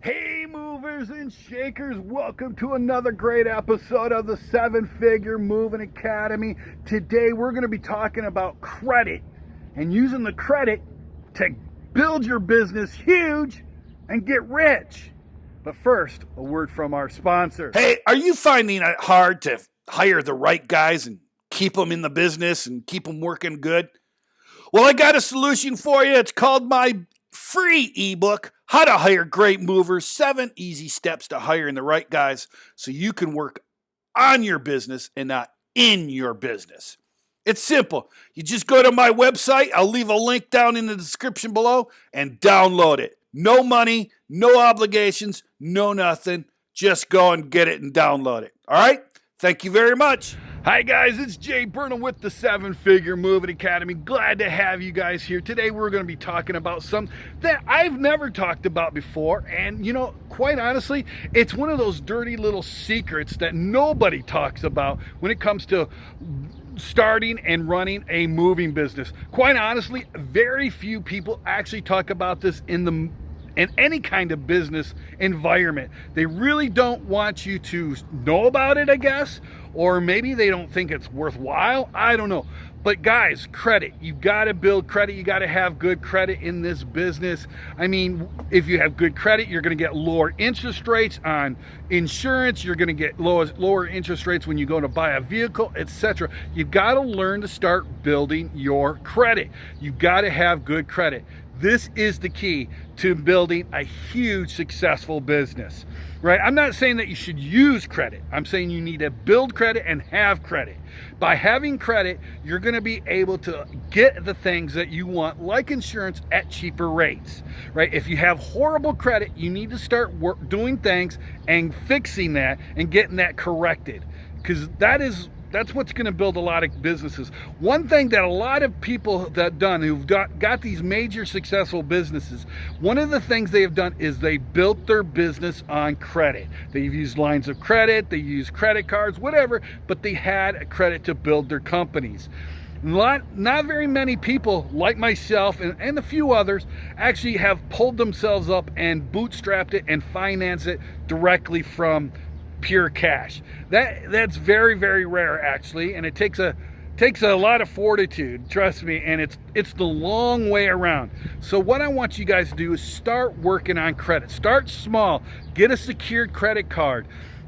Hey movers and shakers, welcome to another great episode of the 7-Figure Moving Academy. Today we're going to be talking about credit and using the credit to build your business huge and get rich. But first, a word from our sponsor. Hey, are you finding it hard to hire the right guys and keep them in the business and keep them working good? Well, I got a solution for you. It's called my free ebook, How to Hire Great Movers, 7 Easy Steps to Hiring the Right Guys so you can work on your business and not in your business. It's simple. You just go to my website. I'll leave a link down in the description below and download it. No money, no obligations, no nothing. Just go and get it and download it. All right? Thank you very much. Hi guys, it's Jae Burnham with the 7-Figure Moving Academy. Glad to have you guys here. Today we're going to be talking about something that I've never talked about before. And quite honestly, it's one of those dirty little secrets that nobody talks about when it comes to starting and running a moving business. Quite honestly, very few people actually talk about this in any kind of business environment. They really don't want you to know about it, I guess, or maybe they don't think it's worthwhile. I don't know. But guys, credit. You've got to build credit. You got to have good credit in this business. I mean, if you have good credit, you're going to get lower interest rates on insurance. You're going to get lower interest rates when you go to buy a vehicle, etc. You've got to learn to start building your credit. You've got to have good credit. This is the key to building a huge, successful business, right? I'm not saying that you should use credit. I'm saying you need to build credit and have credit. By having credit, you're going to be able to get the things that you want, like insurance, at cheaper rates, right? If you have horrible credit, you need to start doing things and fixing that and getting that corrected, because that's what's going to build a lot of businesses. One thing that a lot of people that done who've got these major successful businesses, one of the things they have done is they built their business on credit. They've used lines of credit, they use credit cards, whatever, but they had a credit to build their companies. Not very many people like myself and a few others actually have pulled themselves up and bootstrapped it and financed it directly from pure cash. That's very, very rare actually, and it takes a lot of fortitude, trust me, and it's the long way around. So what I want you guys to do is start working on credit. Start small. Get a secured credit card.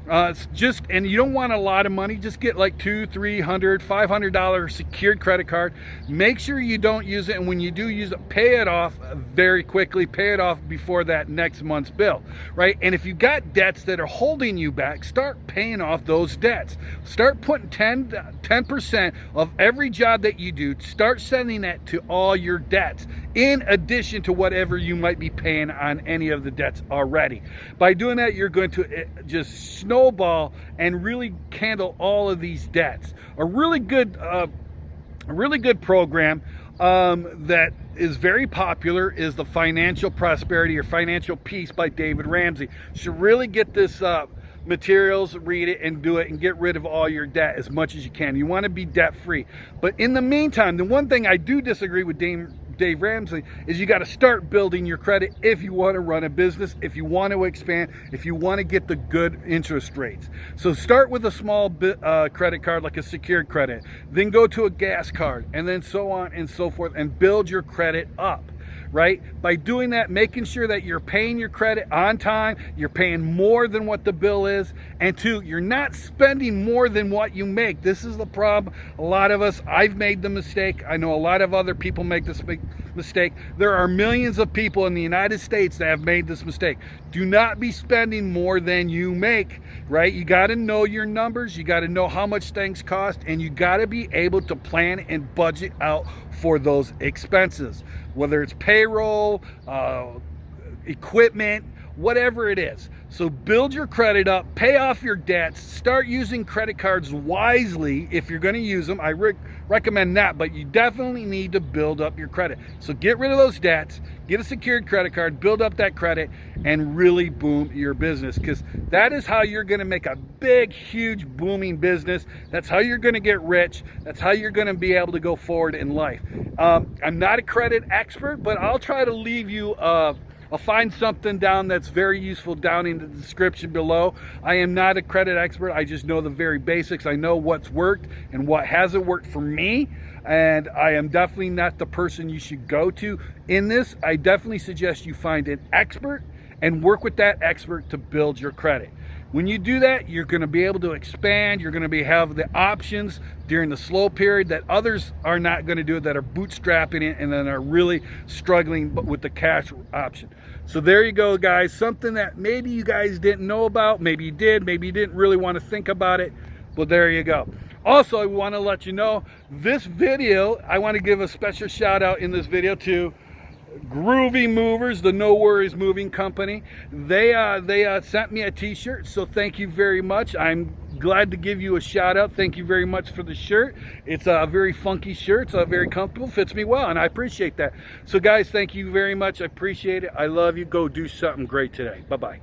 And you don't want a lot of money. Just get like $200, $300, $500 secured credit card. Make sure you don't use it, and when you do use it, pay it off very quickly. Pay it off before that next month's bill, right? And if you've got debts that are holding you back, start paying off those debts. Start putting 10% of every job that you do. Start sending that to all your debts, in addition to whatever you might be paying on any of the debts already. By doing that, you're going to just snowball and really handle all of these debts. A really good program that is very popular is the Financial Prosperity or Financial Peace by David Ramsey. You should really get this materials, read it, and do it, and get rid of all your debt as much as you can. You want to be debt free. But in the meantime, the one thing I do disagree with Dave Ramsey is you got to start building your credit if you want to run a business, if you want to expand, if you want to get the good interest rates. So start with a small credit card, like a secured credit, then go to a gas card, and then so on and so forth, and build your credit up. Right? By doing that, making sure that you're paying your credit on time, you're paying more than what the bill is, and 2, you're not spending more than what you make. This is the problem. A lot of us, I've made the mistake. I know a lot of other people make this mistake. There are millions of people in the United States that have made this mistake. Do not be spending more than you make, right? You got to know your numbers. You got to know how much things cost, and you got to be able to plan and budget out for those expenses, whether it's payroll, equipment, whatever it is. So build your credit up, pay off your debts, start using credit cards wisely if you're going to use them. I recommend that, but you definitely need to build up your credit. So get rid of those debts, get a secured credit card, build up that credit, and really boom your business, because that is how you're going to make a big, huge, booming business. That's how you're going to get rich. That's how you're going to be able to go forward in life. I'm not a credit expert, but I'll try to leave you I'll find something down that's very useful down in the description below. I am not a credit expert. I just know the very basics. I know what's worked and what hasn't worked for me. And I am definitely not the person you should go to in this. I definitely suggest you find an expert and work with that expert to build your credit. When you do that, you're going to be able to expand. You're going to have the options during the slow period that others are not going to do, that are bootstrapping it and then are really struggling with the cash option. So there you go, guys. Something that maybe you guys didn't know about. Maybe you did. Maybe you didn't really want to think about it. Well, there you go. Also, I want to let you know this video, I want to give a special shout out in this video to Groovy Movers, the No Worries Moving Company. They sent me a t-shirt, so thank you very much. I'm glad to give you a shout out. Thank you very much for the shirt. It's a very funky shirt. It's very comfortable, fits me well, and I appreciate that. So guys, thank you very much. I appreciate it. I love you. Go do something great today. Bye-bye.